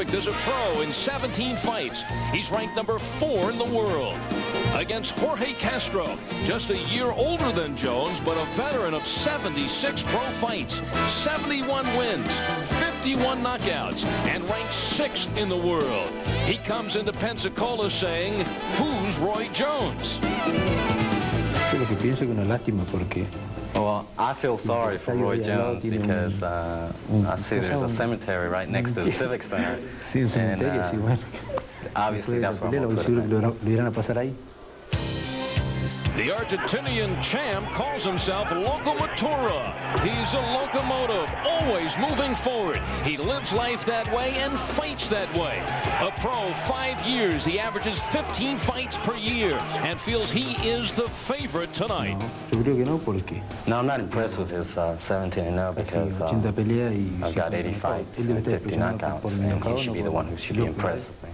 perfect as a pro in 17 fights. He's ranked number 4 in the world. Against Jorge Castro, just a year older than Jones, but a veteran of 76 pro fights, 71 wins, 51 knockouts, and ranked 6th in the world. He comes into Pensacola saying, "Who's Roy Jones?" Well, I feel sorry for Roy Jones because I see there's a cemetery right next to the Civic Center. And obviously that's where I'm going to put him. The Argentinian champ calls himself Locomotora. He's a locomotive, always moving forward. He lives life that way and fights that way. A pro 5 years, he averages 15 fights per year and feels he is the favorite tonight. No, I'm not impressed with his 17-0 because I've got 80 fights and 50 knockouts, and he should be the one who should be impressed with me.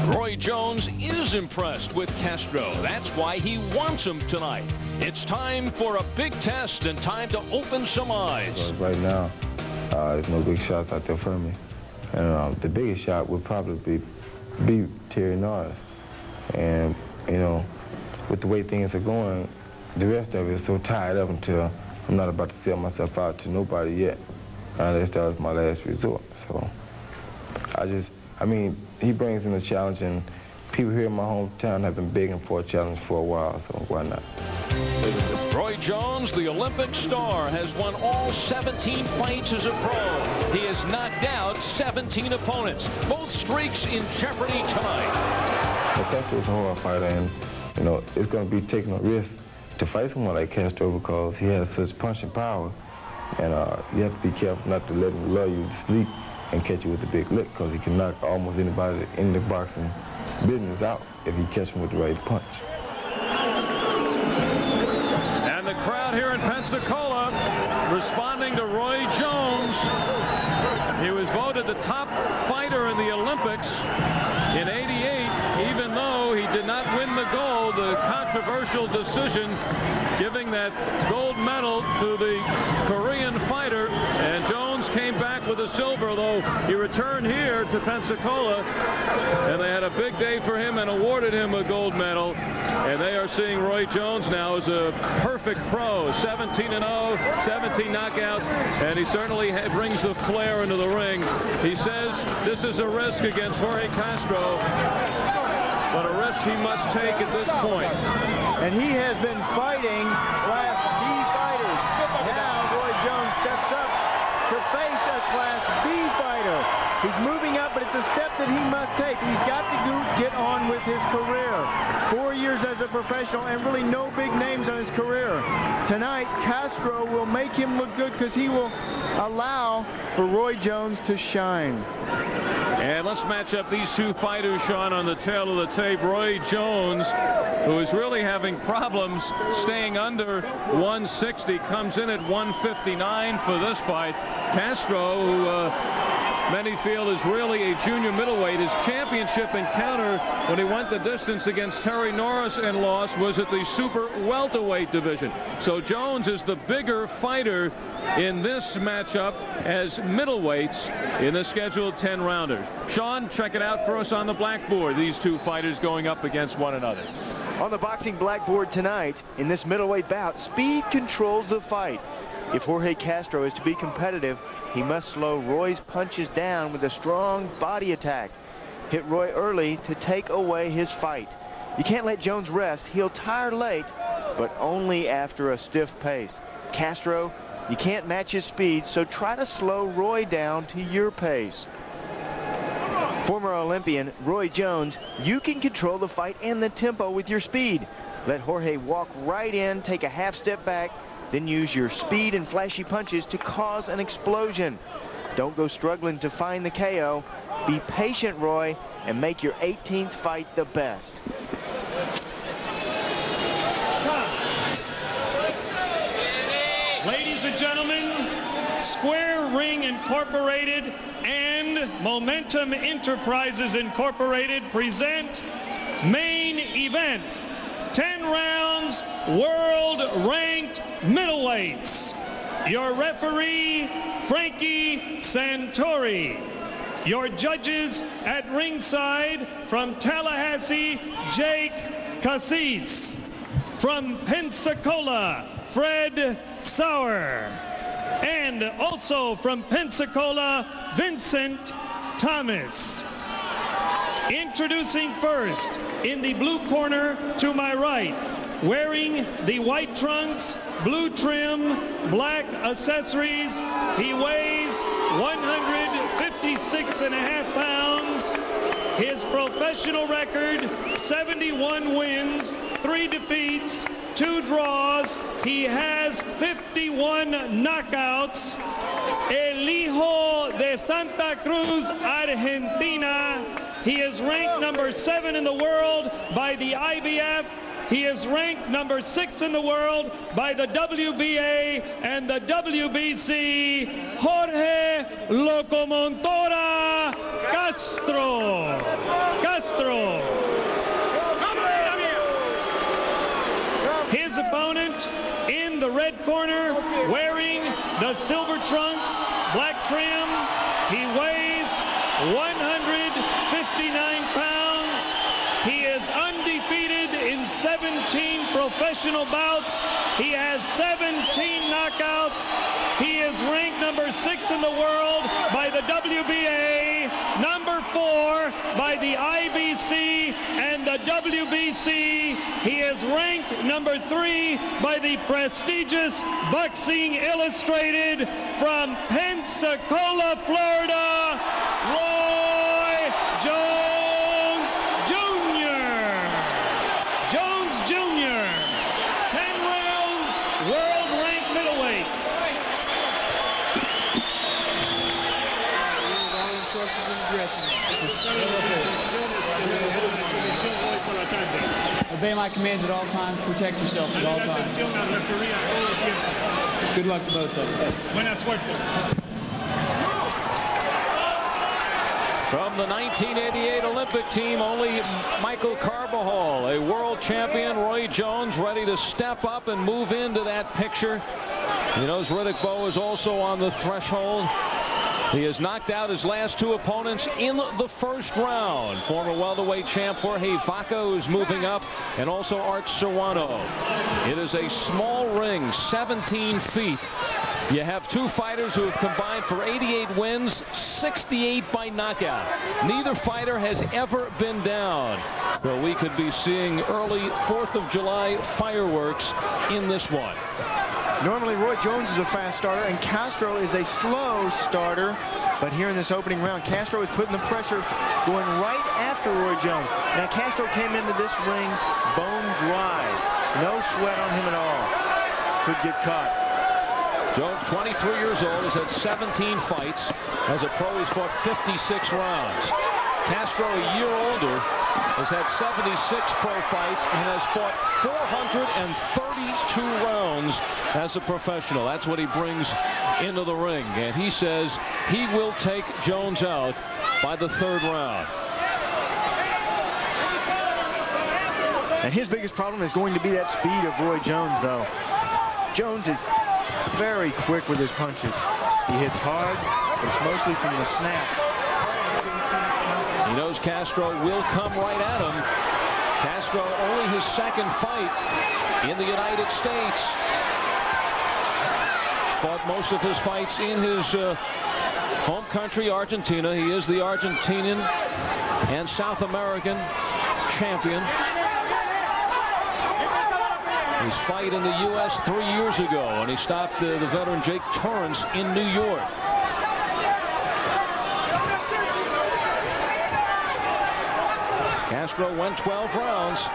Roy Jones is impressed with Castro. That's why he wants him tonight. It's time for a big test and time to open some eyes. Right now, there's no big shots out there for me. And the biggest shot would probably be Terry Norris. And, you know, with the way things are going, the rest of it is so tied up until I'm not about to sell myself out to nobody yet. Unless that was my last resort. So I mean, he brings in a challenge, and people here in my hometown have been begging for a challenge for a while, so why not? Roy Jones, the Olympic star, has won all 17 fights as a pro. He has knocked out 17 opponents. Both streaks in jeopardy tonight. Well, Castro's a hard fighter, and, you know, it's going to be taking a risk to fight someone like Castro because he has such punching power, and you have to be careful not to let him lull you to sleep and catch you with a big lick, because he can knock almost anybody in the boxing business out if he catches him with the right punch. And the crowd here in Pensacola responding to Roy Jones. He was voted the top fighter in the Olympics in '88, even though he did not win the gold. The controversial decision giving that gold medal to the Korean fighter, and Jones came back with a silver, though he returned here to Pensacola, and they had a big day for him and awarded him a gold medal. And they are seeing Roy Jones now as a perfect pro, 17-0, 17 knockouts, and he certainly brings the flair into the ring. He says this is a risk against Jorge Castro, but a risk he must take at this point. And he has been fighting Class D fighters. Now Roy Jones steps up to face a Class B fighter. He's moving up, but it's a step that he must take. He's got to get on with his career. 4 years as a professional and really no big names on his career. Tonight, Castro will make him look good because he will allow for Roy Jones to shine. And let's match up these two fighters, Sean, on the tail of the tape. Roy Jones, who is really having problems staying under 160, comes in at 159 for this fight. Castro, who many feel is really a junior middleweight. His championship encounter when he went the distance against Terry Norris and lost was at the super welterweight division. So Jones is the bigger fighter in this matchup as middleweights in the scheduled 10-rounders. Sean, check it out for us on the blackboard. These two fighters going up against one another. On the boxing blackboard tonight, in this middleweight bout, speed controls the fight. If Jorge Castro is to be competitive, he must slow Roy's punches down with a strong body attack. Hit Roy early to take away his fight. You can't let Jones rest. He'll tire late, but only after a stiff pace. Castro, you can't match his speed, so try to slow Roy down to your pace. Former Olympian Roy Jones, you can control the fight and the tempo with your speed. Let Jorge walk right in, take a half step back, then use your speed and flashy punches to cause an explosion. Don't go struggling to find the KO. Be patient, Roy, and make your 18th fight the best. Ladies and gentlemen, Square Ring Incorporated and Momentum Enterprises Incorporated present main event. 10 rounds, world-ranked middleweights. Your referee, Frankie Santori. Your judges at ringside, from Tallahassee, Jake Cassis. From Pensacola, Fred Sauer. And also from Pensacola, Vincent Thomas. Introducing first, in the blue corner to my right, wearing the white trunks, blue trim, black accessories, he weighs 156.5 pounds. His professional record, 71 wins, 3 defeats, 2 draws. He has 51 knockouts. El Hijo de Santa Cruz, Argentina. He is ranked number 7 in the world by the IBF. He is ranked number 6 in the world by the WBA and the WBC. Jorge Locomotora Castro. His opponent in the red corner, wearing the silver trunks, black trim. He weighs 159 pounds. He is undefeated in 17 professional bouts. He has 17 knockouts. He is ranked number 6 in the world by the WBA, number 4 by the IBC and the WBC. He is ranked number 3 by the prestigious Boxing Illustrated. From Pensacola, Florida, Roy Jones Jr. 10 rounds, world-ranked middleweights. Obey my commands at all times. Protect yourself at all times. Good luck to both of you. Buena suerte. From the 1988 Olympic team, only Michael Carbajal, a world champion. Roy Jones ready to step up and move into that picture. He knows Riddick Bowe is also on the threshold. He has knocked out his last 2 opponents in the first round. Former welterweight champ Jorge Vaca is moving up, and also Art Serrano. It is a small ring, 17 feet. You have 2 fighters who have combined for 88 wins, 68 by knockout. Neither fighter has ever been down. So we could be seeing early 4th of July fireworks in this one. Normally, Roy Jones is a fast starter, and Castro is a slow starter. But here in this opening round, Castro is putting the pressure, going right after Roy Jones. Now, Castro came into this ring bone dry. No sweat on him at all. Could get caught. Jones, 23 years old, has had 17 fights. As a pro, he's fought 56 rounds. Castro, a year older, has had 76 pro fights and has fought 432 rounds as a professional. That's what he brings into the ring. And he says he will take Jones out by the 3rd round. And his biggest problem is going to be that speed of Roy Jones, though. Jones is very quick with his punches. He hits hard, but it's mostly from the snap. He knows Castro will come right at him. Castro, only his 2nd fight in the United States. Fought most of his fights in his home country, Argentina. He is the Argentinian and South American champion. His fight in the U.S. 3 years ago, and he stopped the veteran Jake Torrance in New York. Castro went 12 rounds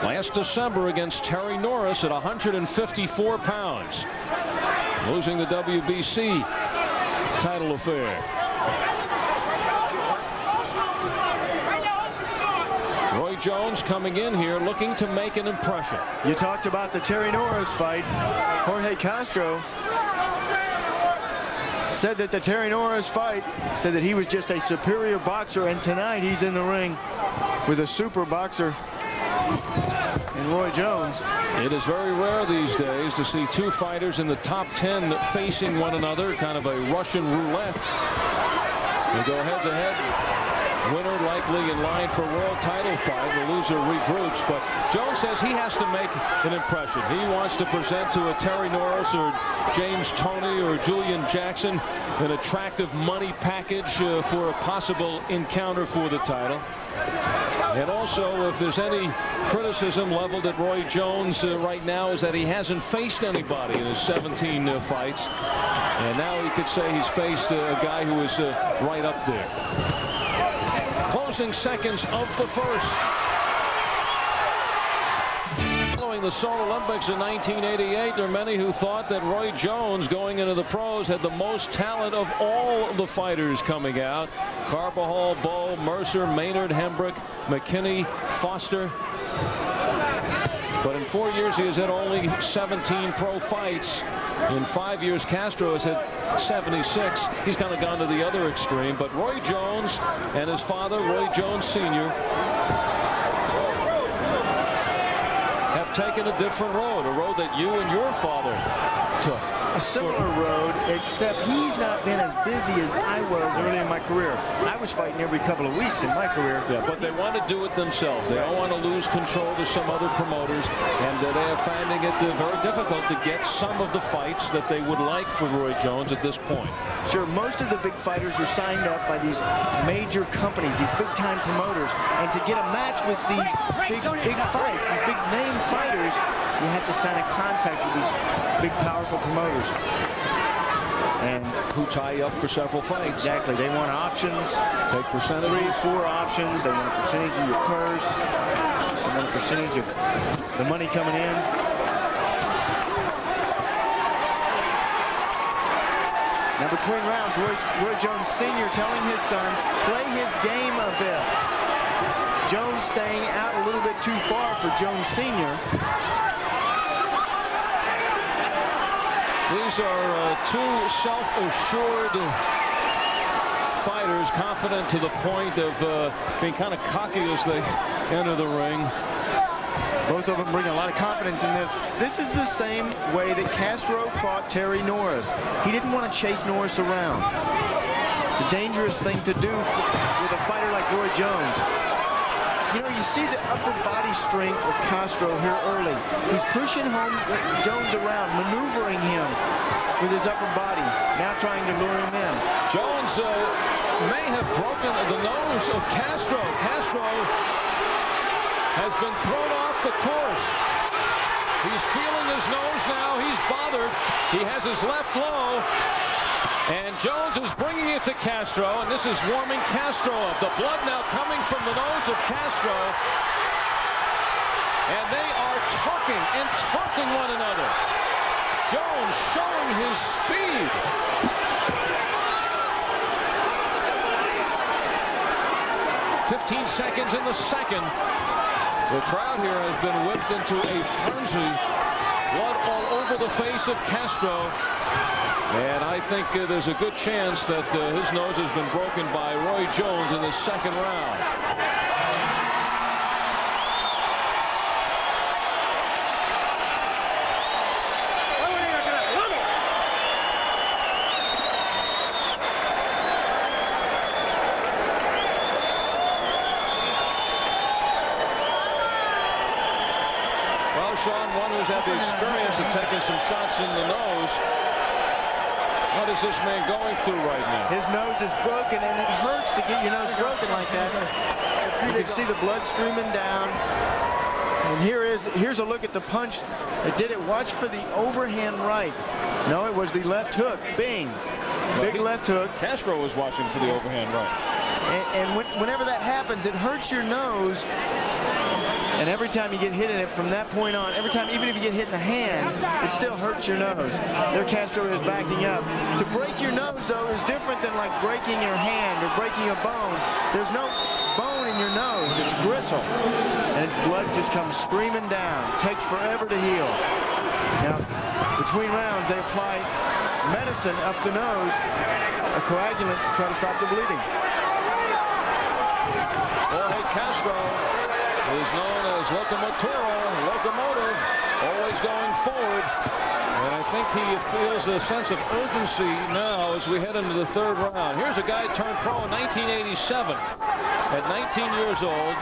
last December against Terry Norris at 154 pounds, losing the WBC title affair. Roy Jones coming in here looking to make an impression. You talked about the Terry Norris fight. Jorge Castro said that the Terry Norris fight, said that he was just a superior boxer, and tonight he's in the ring with a super boxer in Roy Jones. It is very rare these days to see 2 fighters in the top 10 facing one another, kind of a Russian roulette. They go head-to-head. Winner likely in line for world title fight. The loser regroups, but Jones says he has to make an impression. He wants to present to a Terry Norris or James Toney or Julian Jackson an attractive money package for a possible encounter for the title. And also, if there's any criticism leveled at Roy Jones right now, is that he hasn't faced anybody in his 17 fights. And now he could say he's faced a guy who is right up there. Closing seconds of the first. Following the Seoul Olympics in 1988, there are many who thought that Roy Jones, going into the pros, had the most talent of all the fighters coming out. Carbajal, Bowe, Mercer, Maynard, Hembrick, McKinney, Foster. But in 4 years, he has had only 17 pro fights. In 5 years, Castro has had 76. He's kind of gone to the other extreme. But Roy Jones and his father, Roy Jones Sr., have taken a different road, a road that you and your father took. A similar road, except he's not been as busy as I was early in my career. I was fighting every couple of weeks in my career. Yeah, but they want to do it themselves. They don't want to lose control to some other promoters, and they are finding it very difficult to get some of the fights that they would like for Roy Jones at this point. Sure, most of the big fighters are signed up by these major companies, these big-time promoters, and to get a match with these big fights, these big-name fighters, you have to sign a contract with these big, powerful promoters. And who tie you up for several fights. Exactly. They want options. Take percentage. 3, 4 options. They want a percentage of your purse. They want a percentage of the money coming in. Now between rounds, Roy Jones Sr. telling his son, play his game a bit. Jones staying out a little bit too far for Jones Sr. These are two self-assured fighters, confident to the point of being kind of cocky as they enter the ring. Both of them bring a lot of confidence in this. This is the same way that Castro fought Terry Norris. He didn't want to chase Norris around. It's a dangerous thing to do with a fighter like Roy Jones. You know, you see the upper body strength of Castro here early. He's pushing home Jones around, maneuvering him with his upper body, now trying to lure him in. Jones may have broken the nose of Castro. Castro has been thrown off the course. He's feeling his nose now. He's bothered. He has his left low. And Jones is bringing it to Castro, and this is warming Castro up. The blood now coming from the nose of Castro. And they are talking and taunting one another. Jones showing his speed. "15 seconds in the second. The crowd here has been whipped into a frenzy. Blood all over the face of Castro. And I think there's a good chance that his nose has been broken by Roy Jones in the second round. Well, Sean, one who's had the experience of taking some shots in the nose. What is this man going through right now? His nose is broken, and it hurts to get your nose broken like that. You can see the blood streaming down. And here's a look at the punch that did it. Watch for the overhand right. No, it was the left hook. Bing. Big left hook. Castro was watching for the overhand right. And whenever that happens, it hurts your nose. And every time you get hit in it from that point on, every time, even if you get hit in the hand, it still hurts your nose. There Castro is backing up. To break your nose, though, is different than like breaking your hand or breaking a bone. There's no bone in your nose. It's gristle. And blood just comes screaming down. Takes forever to heal. Now, between rounds, they apply medicine up the nose, a coagulant to try to stop the bleeding. Jorge Castro is known as locomotive, always going forward. And I think he feels a sense of urgency now as we head into the third round. Here's a guy turned pro in 1987 at 19 years old.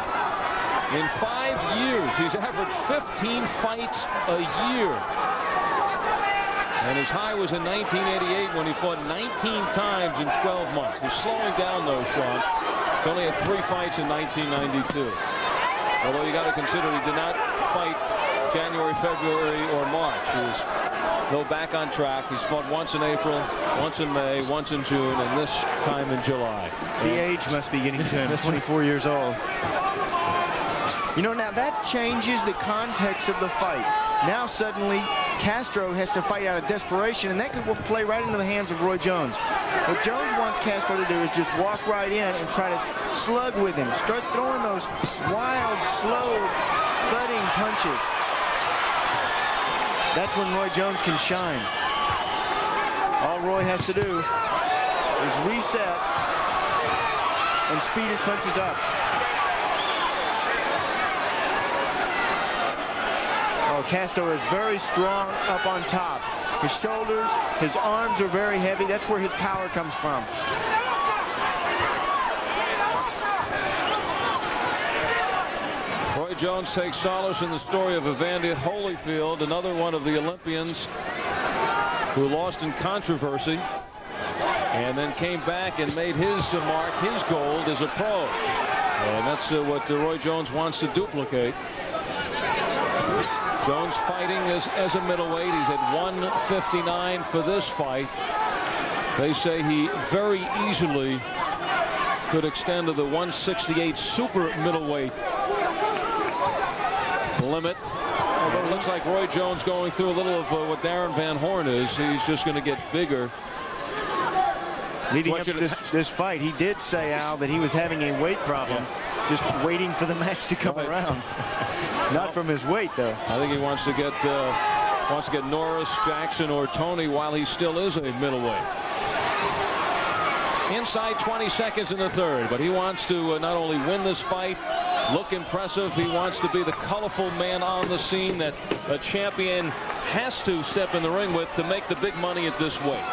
In 5 years, he's averaged 15 fights a year. And his high was in 1988 when he fought 19 times in 12 months. He's slowing down, though, Sean. He only had 3 fights in 1992. Although you got to consider he did not fight January, February, or March. He was go back on track. He's fought once in April, once in May, once in June, and this time in July. The age must be getting to him. 24 years old. You know, now that changes the context of the fight. Now suddenly Castro has to fight out of desperation, and that could play right into the hands of Roy Jones. What Jones wants Castro to do is just walk right in and try to slug with him. Start throwing those wild, slow, thudding punches. That's when Roy Jones can shine. All Roy has to do is reset and speed his punches up. Oh, Castro is very strong up on top. His shoulders, his arms are very heavy. That's where his power comes from. Roy Jones takes solace in the story of Evander Holyfield, another one of the Olympians who lost in controversy and then came back and made his mark, his gold as a pro. And that's what Roy Jones wants to duplicate. Jones fighting as a middleweight. He's at 159 for this fight. They say he very easily could extend to the 168 super middleweight limit. Although it looks like Roy Jones going through a little of what Darren Van Horn is. He's just going to get bigger. Leading up to this fight, he did say, Al, that he was having a weight problem. Just waiting for the match to come around. Not from his weight, though. I think he wants to get Norris, Jackson, or Tony while he still is a middleweight. Inside 20 seconds in the third, but he wants to not only win this fight, look impressive, he wants to be the colorful man on the scene that a champion has to step in the ring with to make the big money at this weight.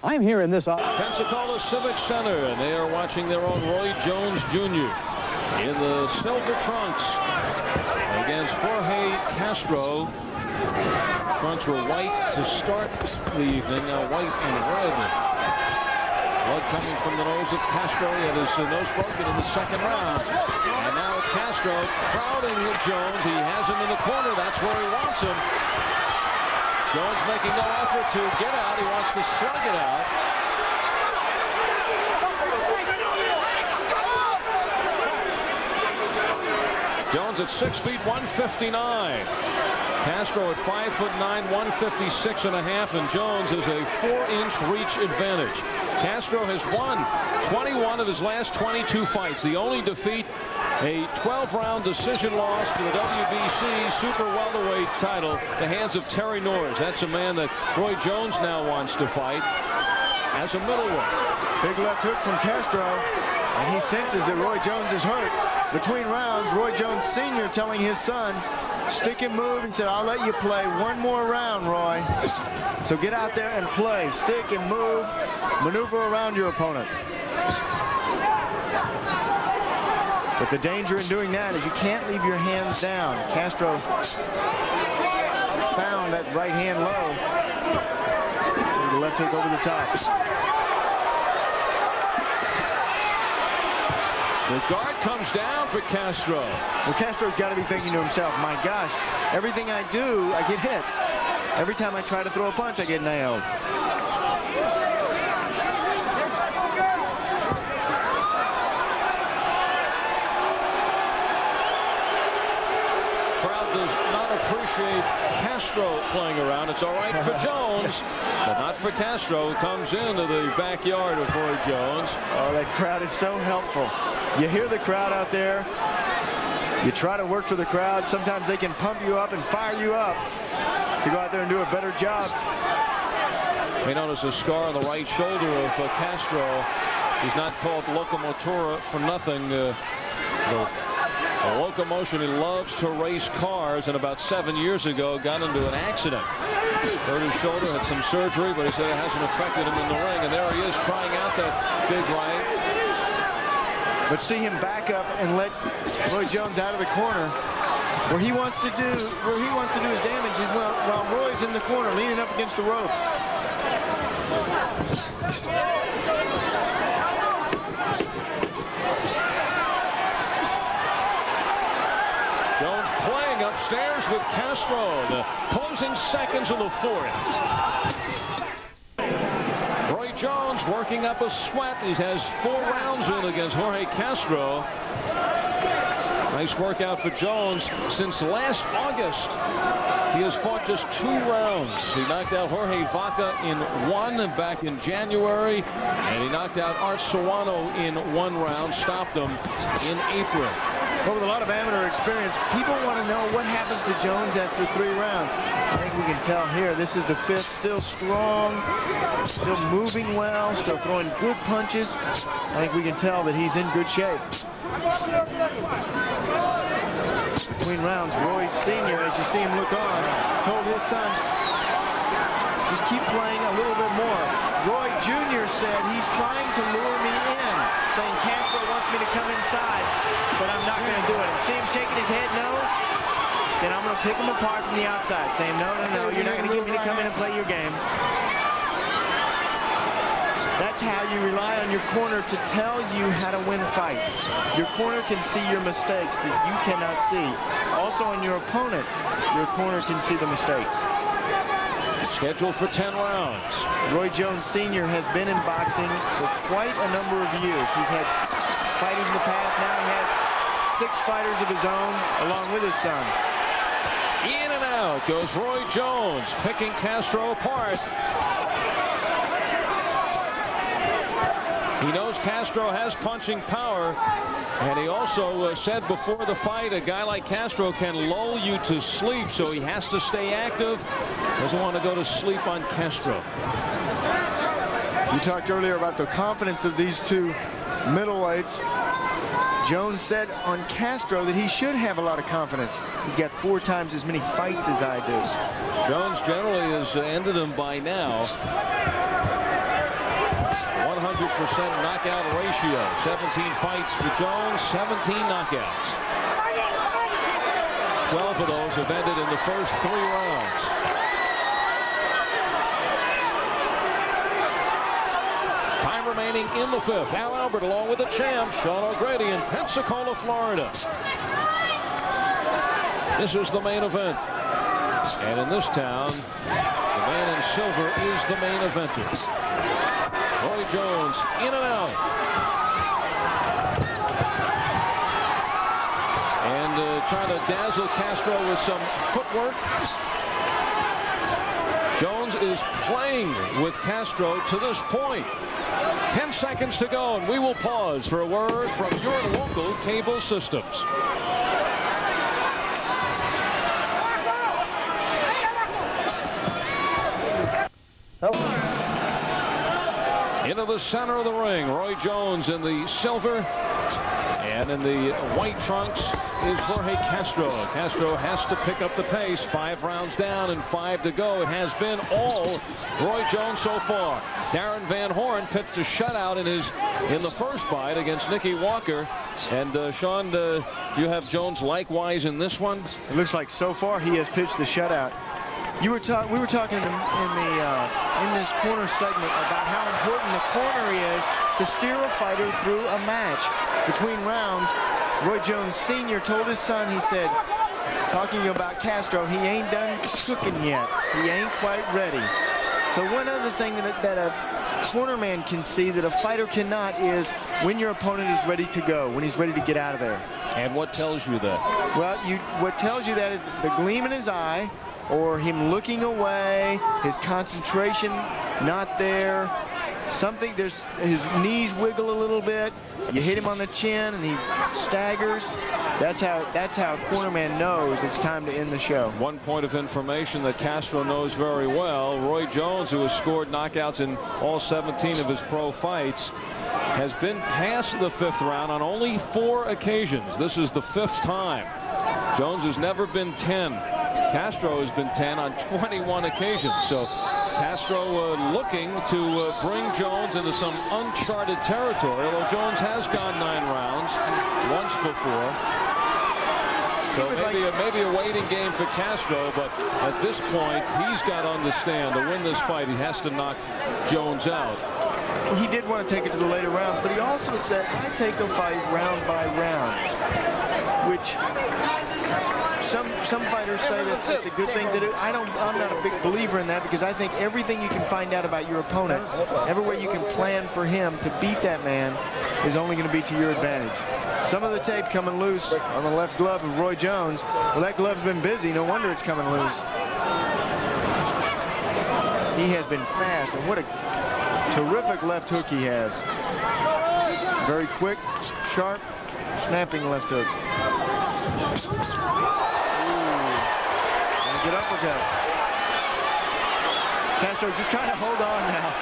I'm here in this Pensacola Civic Center, and they are watching their own Roy Jones Jr. in the silver trunks against Jorge Castro. Trunks were white to start the evening, now white and red. Blood coming from the nose of Castro. He had his nose broken in the second round. And now it's Castro crowding Jones. He has him in the corner. That's where he wants him. Jones making no effort to get out. He wants to slug it out. Jones at 6 feet 159. Castro at 5'9", 156.5, and Jones is a 4-inch reach advantage. Castro has won 21 of his last 22 fights. The only defeat, a 12-round decision loss for the WBC super welterweight title, the hands of Terry Norris. That's a man that Roy Jones now wants to fight as a middleweight. Big left hook from Castro, and he senses that Roy Jones is hurt. Between rounds, Roy Jones Sr. telling his son, stick and move, and said, I'll let you play one more round, Roy. So get out there and play. Stick and move. Maneuver around your opponent. But the danger in doing that is you can't leave your hands down. Castro found that right hand low. And the left hook over the top. The guard comes down for Castro. Well, Castro's got to be thinking to himself, my gosh, everything I do, I get hit. Every time I try to throw a punch, I get nailed. Crowd does not appreciate Castro playing around. It's all right for Jones, but not for Castro, who comes into the backyard of Roy Jones. Oh, that crowd is so helpful. You hear the crowd out there. You try to work for the crowd. Sometimes they can pump you up and fire you up to go out there and do a better job. We notice a scar on the right shoulder of Castro. He's not called locomotora for nothing. The A locomotion. He loves to race cars, and about 7 years ago got into an accident. Hurt his shoulder, had some surgery, but he said it hasn't affected him in the ring. And there he is trying out that big right. But see him back up and let Roy Jones out of the corner. Where he wants to do his damage is while Roy's in the corner leaning up against the ropes. Jones playing upstairs with Castro. The closing seconds of the fourth. Roy Jones working up a sweat. He has 4 rounds in against Jorge Castro. Nice workout for Jones. Since last August, he has fought just 2 rounds. He knocked out Jorge Vaca in 1 back in January, and he knocked out Art Sawano in 1 round, stopped him in April. Well, with a lot of amateur experience, people want to know what happens to Jones after 3 rounds. I think we can tell here, this is the 5th, still strong, still moving well, still throwing good punches. I think we can tell that he's in good shape. Between rounds, Roy Sr., as you see him look on, told his son, just keep playing a little bit more. Roy Jr. said he's trying to lure me in, saying Castro wants me to come inside, but I'm not going to do it. And see him shaking his head no? Then I'm going to pick him apart from the outside, saying, no, you're not going to get me to come in and play your game. That's how you rely on your corner to tell you how to win fights. Your corner can see your mistakes that you cannot see. Also on your opponent, your corner can see the mistakes. Scheduled for 10 rounds. Roy Jones Sr. has been in boxing for quite a number of years. He's had fighters in the past. Now he has 6 fighters of his own, along with his son. In and out goes Roy Jones, picking Castro apart. He knows Castro has punching power, and he also said before the fight a guy like Castro can lull you to sleep, so he has to stay active. Doesn't want to go to sleep on Castro. You talked earlier about the confidence of these 2 middleweights. Jones said on Castro that he should have a lot of confidence. He's got 4 times as many fights as I do. Jones generally has ended them by now. 100% knockout ratio. 17 fights for Jones, 17 knockouts. 12 of those have ended in the first 3 rounds. Time remaining in the 5th. Al Albert along with the champ, Sean O'Grady in Pensacola, Florida. This is the main event. And in this town, the man in silver is the main eventer. Roy Jones in and out. And trying to dazzle Castro with some footwork. Jones is playing with Castro to this point. 10 seconds to go, and we will pause for a word from your local cable systems. Into the center of the ring, Roy Jones in the silver, and in the white trunks is Jorge Castro. Castro has to pick up the pace. 5 rounds down and 5 to go. It has been all Roy Jones so far. Darren Van Horn pitched a shutout in the first fight against Nicky Walker. And Sean, you have Jones likewise in this one? It looks like so far he has pitched the shutout. We were talking in this corner segment about how important the corner is to steer a fighter through a match. Between rounds, Roy Jones Sr. told his son, he said, talking about Castro, he ain't done cooking yet. He ain't quite ready. So one other thing that a cornerman can see that a fighter cannot is when your opponent is ready to go, when he's ready to get out of there. And what tells you that? Well, what tells you that is the gleam in his eye, or him looking away, his concentration not there. Something, his knees wiggle a little bit. You hit him on the chin and he staggers. That's how cornerman knows it's time to end the show. One point of information that Castro knows very well, Roy Jones, who has scored knockouts in all 17 of his pro fights, has been past the 5th round on only 4 occasions. This is the 5th time. Jones has never been 10. Castro has been 10 on 21 occasions. So Castro looking to bring Jones into some uncharted territory, although Jones has gone 9 rounds once before. So maybe a waiting game for Castro, but at this point, he's got to understand to win this fight, he has to knock Jones out. Well, he did want to take it to the later rounds, but he also said, I take a fight round by round, which some fighters say that it's a good thing to do. I'm not a big believer in that, because I think everything you can find out about your opponent, every way you can plan for him to beat that man, is only going to be to your advantage. Some of the tape coming loose on the left glove of Roy Jones. Well, that glove's been busy. No wonder it's coming loose. He has been fast, and what a terrific left hook he has. Very quick, sharp, snapping left hook. And a good uppercut. Castro just trying to hold on now.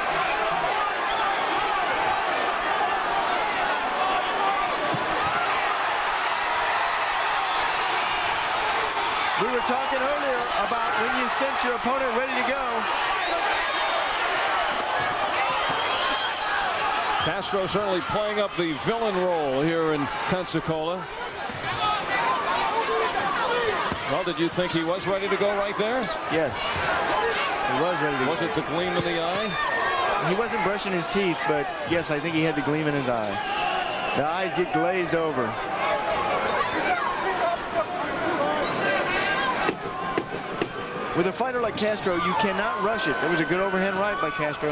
We were talking earlier about when you sense your opponent ready to go. Castro certainly playing up the villain role here in Pensacola. Well, did you think he was ready to go right there? Yes. He was ready to go. Was it the gleam in the eye? He wasn't brushing his teeth, but yes, I think he had the gleam in his eye. The eyes get glazed over. With a fighter like Castro, you cannot rush it. There was a good overhand right by Castro.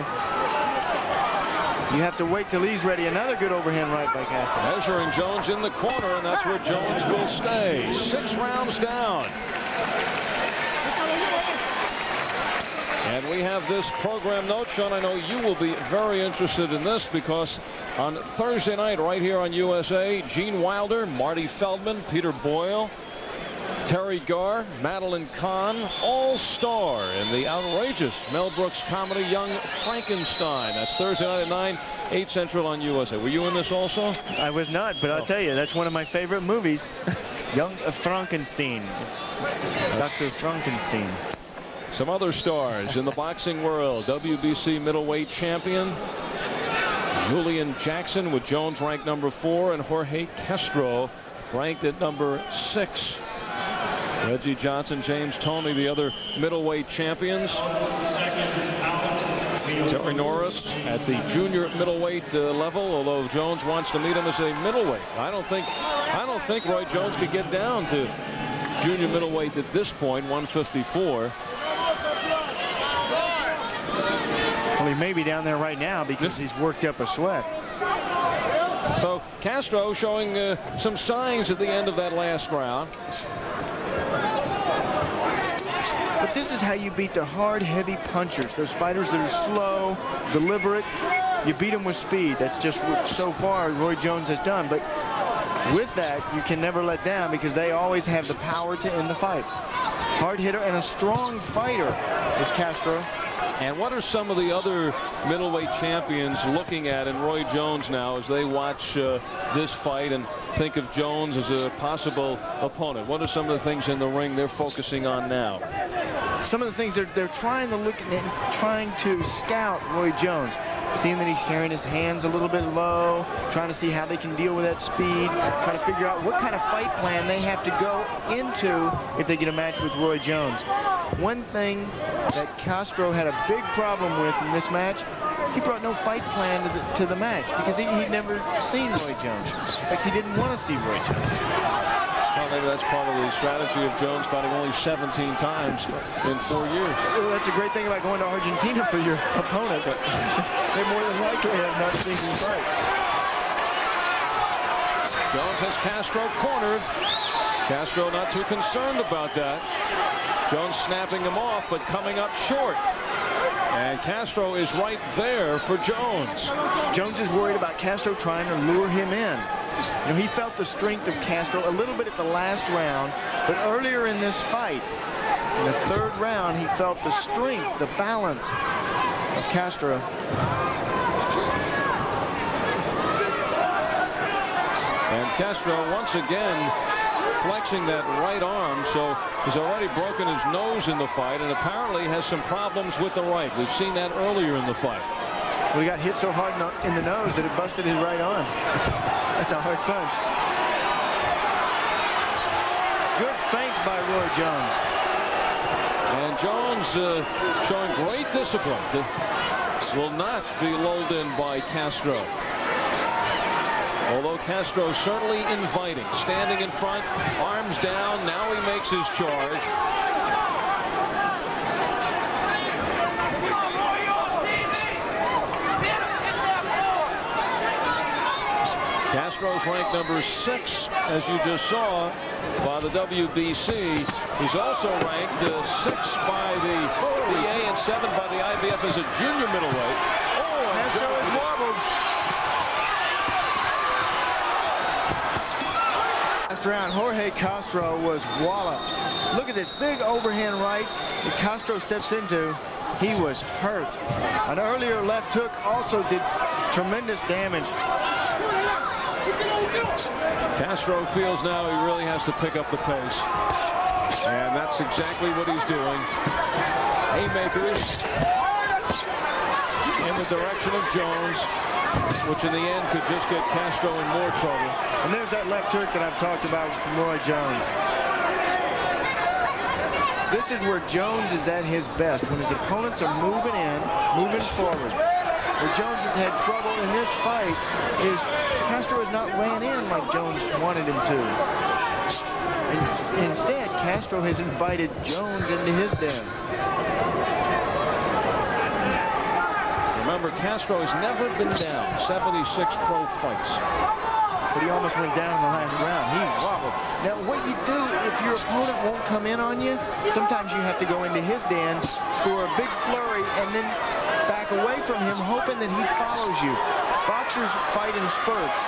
You have to wait till he's ready. Another good overhand right by Castro. Measuring Jones in the corner, and that's where Jones will stay. 6 rounds down. And we have this program note, Sean. I know you will be very interested in this, because on Thursday night right here on USA, Gene Wilder, Marty Feldman, Peter Boyle, Terry Garr, Madeline Kahn, all star in the outrageous Mel Brooks comedy Young Frankenstein. That's Thursday night at 9, 8 Central on USA. Were you in this also? I was not, but I'll tell you, that's one of my favorite movies. Young Frankenstein. It's Dr. Frankenstein. Some other stars in the boxing world. WBC middleweight champion Julian Jackson, with Jones ranked number 4, and Jorge Castro ranked at number 6. Reggie Johnson, James Toney, the other middleweight champions. Terry Norris at the junior middleweight level, although Jones wants to meet him as a middleweight. I don't think Roy Jones could get down to junior middleweight at this point, 154. Well, he may be down there right now because he's worked up a sweat. So Castro showing some signs at the end of that last round. But this is how you beat the hard, heavy punchers. Those fighters that are slow, deliberate. You beat them with speed. That's just what so far Roy Jones has done. But with that, you can never let down, because they always have the power to end the fight. Hard hitter and a strong fighter is Castro. And what are some of the other middleweight champions looking at in Roy Jones now as they watch this fight and think of Jones as a possible opponent? What are some of the things in the ring they're focusing on now? Some of the things they're trying to look at, trying to scout Roy Jones, seeing that he's carrying his hands a little bit low, trying to see how they can deal with that speed, trying to figure out what kind of fight plan they have to go into if they get a match with Roy Jones. One thing that Castro had a big problem with in this match, he brought no fight plan to the match, because he'd never seen Roy Jones. In fact, he didn't want to see Roy Jones. Well, maybe that's part of the strategy of Jones fighting only 17 times in 4 years. Well, that's a great thing about going to Argentina for your opponent, but they more than likely have not seen him fight. Jones has Castro cornered. Castro not too concerned about that. Jones snapping him off, but coming up short. And Castro is right there for Jones. Jones is worried about Castro trying to lure him in. You know, he felt the strength of Castro a little bit at the last round, but earlier in this fight, in the 3rd round, he felt the strength, the balance of Castro. And Castro once again flexing that right arm, so he's already broken his nose in the fight and apparently has some problems with the right. We've seen that earlier in the fight. Well, he got hit so hard in the nose that it busted his right arm. That's a hard punch. Good feint by Roy Jones. And Jones showing great discipline. Will not be lulled in by Castro. Although Castro certainly inviting. Standing in front, arms down. Now he makes his charge. Castro's ranked number 6, as you just saw, by the WBC. He's also ranked 6 by the VA and 7 by the IBF as a junior middleweight. Oh, and Castro is wobbled. Last round, Jorge Castro was walloped. Look at this big overhand right that Castro steps into. He was hurt. An earlier left hook also did tremendous damage. Castro feels now he really has to pick up the pace. And that's exactly what he's doing. Haymakers in the direction of Jones, which in the end could just get Castro in more trouble. And there's that left hook that I've talked about from Roy Jones. This is where Jones is at his best, when his opponents are moving in, moving forward. Where Jones has had trouble in this fight is Castro has not ran in like Jones wanted him to. And instead, Castro has invited Jones into his den. Remember, Castro has never been down 76 pro fights. But he almost went down in the last round. He wobbled. Now, what you do if your opponent won't come in on you, sometimes you have to go into his den, score a big flurry, and then back away from him, hoping that he follows you. Boxers fight in spurts.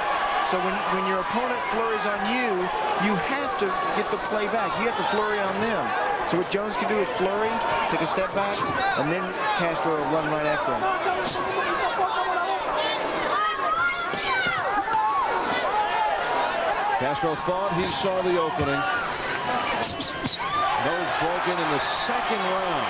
So when your opponent flurries on you, you have to get the play back. You have to flurry on them. So what Jones can do is flurry, take a step back, and then Castro will run right after him. Castro thought he saw the opening. Nose broken in the second round.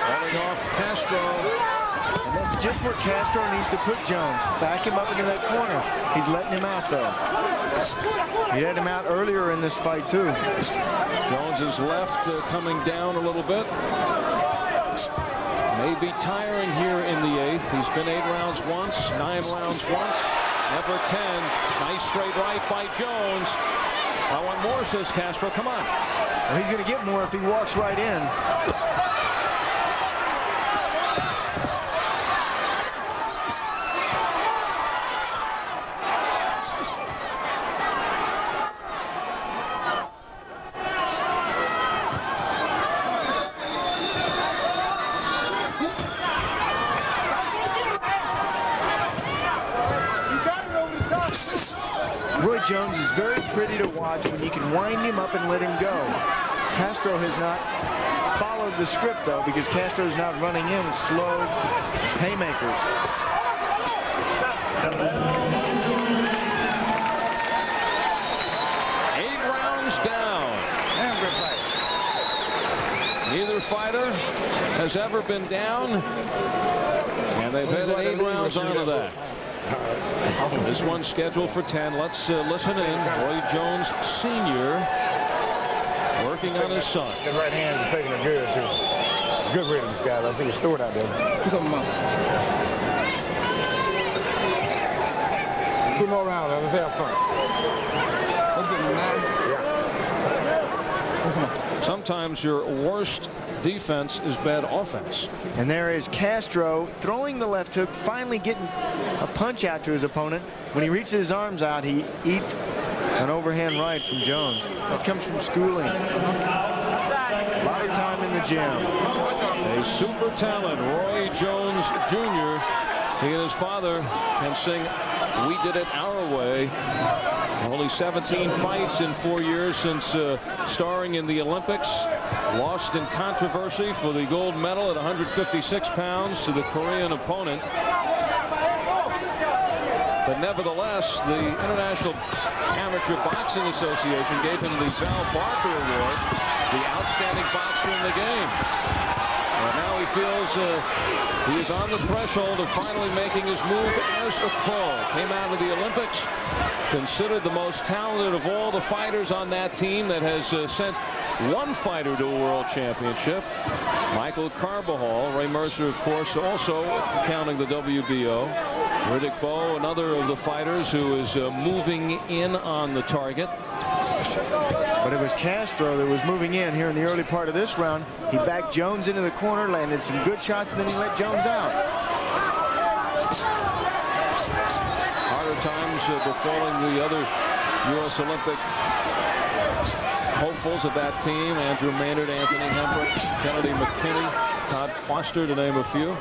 Holding off Castro. Just where Castro needs to put Jones. Back him up into that corner. He's letting him out, though. He had him out earlier in this fight, too. Jones's left coming down a little bit. May be tiring here in the 8th. He's been 8 rounds once, 9 rounds once, never 10. Nice straight right by Jones. I want more, says Castro. Come on. Well, he's going to get more if he walks right in. Jones is very pretty to watch when you can wind him up and let him go. Castro has not followed the script, though, because Castro is not running in with slow haymakers. Eight rounds down. Neither fighter has ever been down, and they've had 8 rounds onto that. This one's scheduled for 10. Let's listen in. Roy Jones Sr. working on his son. The right hand is taking it good, too. Good reading, this guy. I see you throw it out there. Come on. 2 more rounds. Let's have fun. Sometimes your worst defense is bad offense. And there is Castro throwing the left hook, finally getting a punch out to his opponent. When he reaches his arms out, he eats an overhand right from Jones. That comes from schooling. A lot of time in the gym. A super talent, Roy Jones Jr. He and his father can sing "We Did It Our Way." Only 17 fights in 4 years since starring in the Olympics. Lost in controversy for the gold medal at 156 pounds to the Korean opponent. But nevertheless, the International Amateur Boxing Association gave him the Val Barker Award, the outstanding boxer in the game. And now he feels he is on the threshold of finally making his move as a pro. Came out of the Olympics, considered the most talented of all the fighters on that team that has sent one fighter to a world championship. Michael Carbajal, Ray Mercer, of course, also counting the WBO. Riddick Bowe, another of the fighters who is moving in on the target. But it was Castro that was moving in here in the early part of this round. He backed Jones into the corner, landed some good shots, and then he let Jones out. Harder times befalling the other U.S. Olympic hopefuls of that team. Andrew Maynard, Anthony Hembrick, Kennedy McKinney, Todd Foster, to name a few.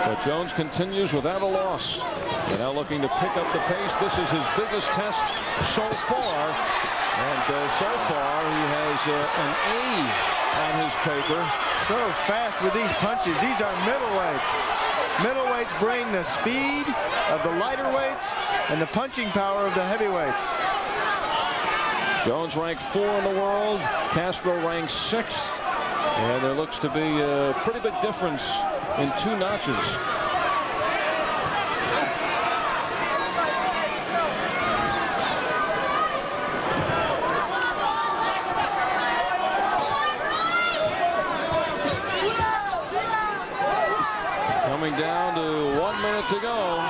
But Jones continues without a loss. And now looking to pick up the pace. This is his biggest test so far. And so far he has an A on his paper. So fast with these punches. These are middleweights. Middleweights bring the speed of the lighter weights and the punching power of the heavyweights. Jones ranked 4 in the world. Castro ranked 6th. And there looks to be a pretty big difference in 2 notches. Coming down to 1 minute to go.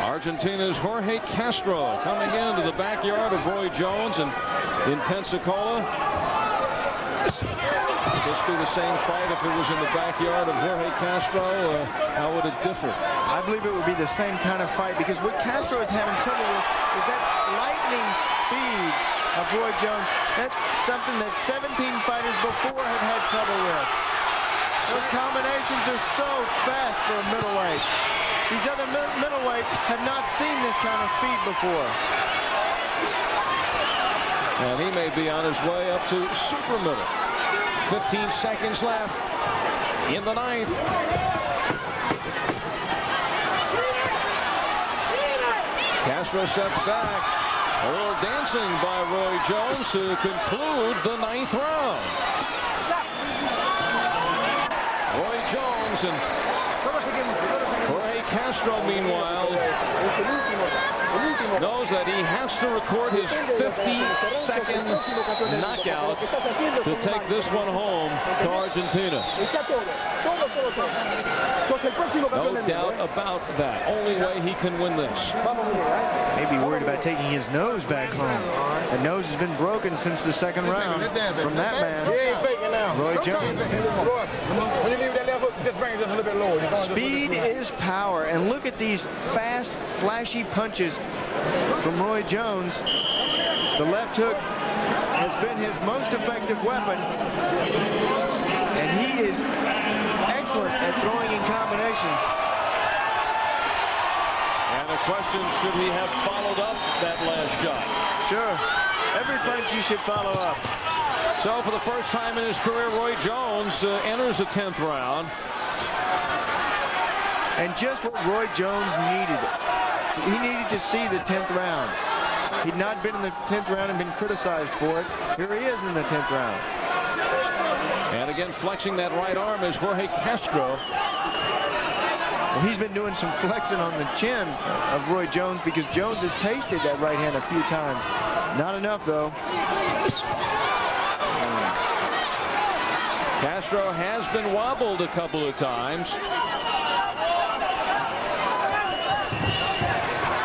Argentina's Jorge Castro coming into the backyard of Roy Jones and in Pensacola. Would this be the same fight if it was in the backyard of Jorge Castro? How would it differ? I believe it would be the same kind of fight, because what Castro is having trouble with is that lightning speed of Roy Jones. That's something that 17 fighters before have had trouble with. Those combinations are so fast for a middleweight. These other middleweights have not seen this kind of speed before. And he may be on his way up to super middle. 15 seconds left in the 9th. Castro steps back. A little dancing by Roy Jones to conclude the 9th round. Roy Jones and Jorge Castro, meanwhile, knows that he has to record his 50-second knockout to take this one home to Argentina. No doubt about that. Only way he can win this. Maybe worried about taking his nose back home. The nose has been broken since the 2nd round from that man, Roy Jones. Speed is power, and look at these fast, flashy punches from Roy Jones. The left hook has been his most effective weapon, and he is excellent at throwing in combinations. And the question, should he have followed up that last shot? Sure. Every punch you should follow up. So for the first time in his career, Roy Jones enters the 10th round. And just what Roy Jones needed. He needed to see the 10th round. He'd not been in the 10th round and been criticized for it. Here he is in the 10th round. And again, flexing that right arm is Jorge Castro. Well, he's been doing some flexing on the chin of Roy Jones, because Jones has tasted that right hand a few times. Not enough, though. Castro has been wobbled a couple of times.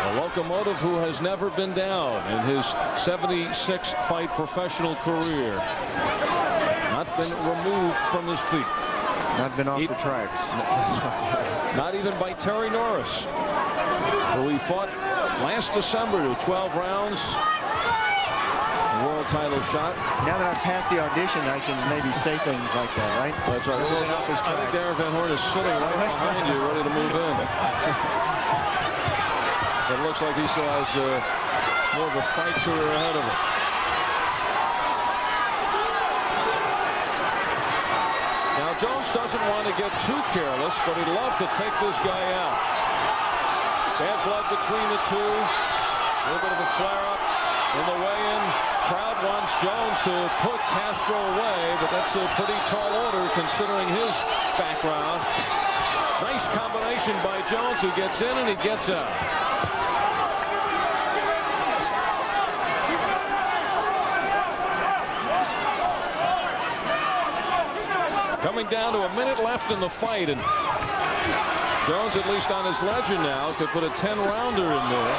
A locomotive who has never been down in his 76th fight professional career. Not been removed from his feet. Not been off the tracks. Not even by Terry Norris, who he fought last December to 12 rounds. world title shot. Now that I've passed the audition, I can maybe say things like that, right? That's right. Well, I think Darren Van Horn is sitting right behind you, ready to move in. It looks like he still has more of a fight career ahead of him. Now, Jones doesn't want to get too careless, but he'd love to take this guy out. Bad blood between the two. A little bit of a flare-up in the weigh-in. Crowd wants Jones to put Castro away, but that's a pretty tall order considering his background. Nice combination by Jones, who gets in and he gets out. Coming down to a minute left in the fight, and Jones, at least on his ledger now, could put a 10-rounder in there.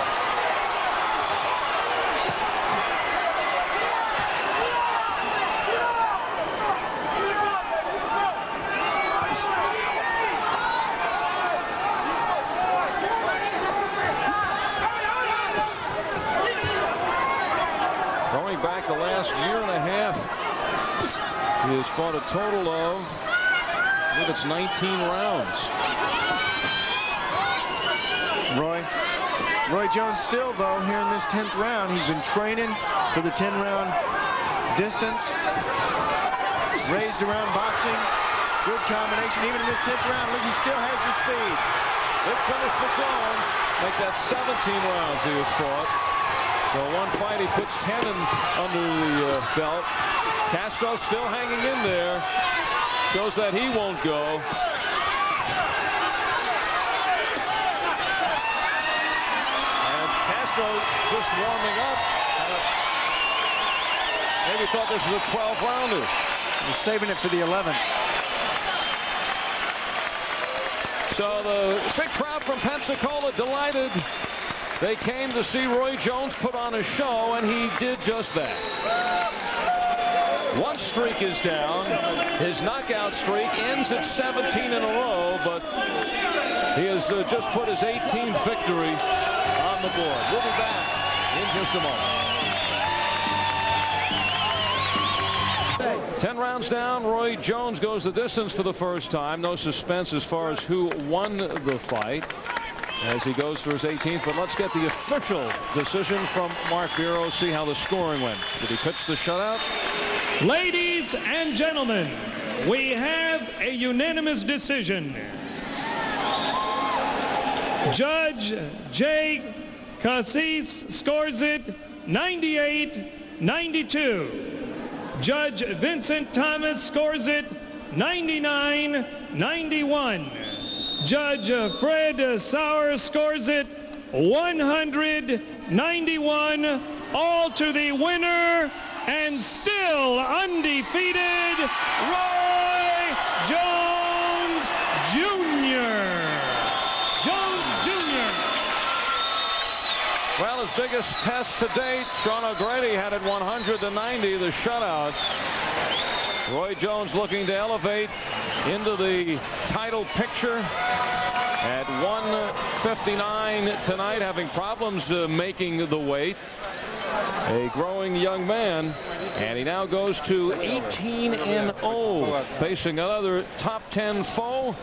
Going back the last year and a half, he has fought a total of, I believe it's 19 rounds. Roy Jones still, though, here in this 10th round. He's been training for the 10-round distance. Raised around boxing. Good combination. Even in this 10th round, look, he still has the speed. Big finish for Jones. Make that 17 rounds he has fought. So one fight, he puts 10 under the belt. Castro still hanging in there. Shows that he won't go. Just warming up. Maybe thought this was a 12-rounder. He's saving it for the 11th. So the big crowd from Pensacola delighted. They came to see Roy Jones put on a show, and he did just that. One streak is down. His knockout streak ends at 17 in a row, but he has just put his 18th victory on the board. We'll be back in just a moment. 10 rounds down. Roy Jones goes the distance for the first time. No suspense as far as who won the fight as he goes for his 18th. But let's get the official decision from Mark Bureau. See how the scoring went. Did he pitch the shutout? Ladies and gentlemen, we have a unanimous decision. Judge Jay Cassis scores it 98-92. Judge Vincent Thomas scores it 99-91. Judge Fred Sauer scores it 191. All to the winner and still undefeated, Roy Jones Jr. Well, his biggest test to date, Sean O'Grady had it 100-90, the shutout. Roy Jones looking to elevate into the title picture at 159 tonight, having problems making the weight. A growing young man, and he now goes to 18-0, facing another top 10 foe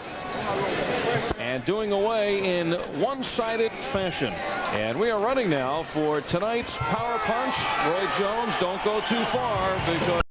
and doing away in one-sided fashion. And we are running now for tonight's Power Punch. Roy Jones, don't go too far because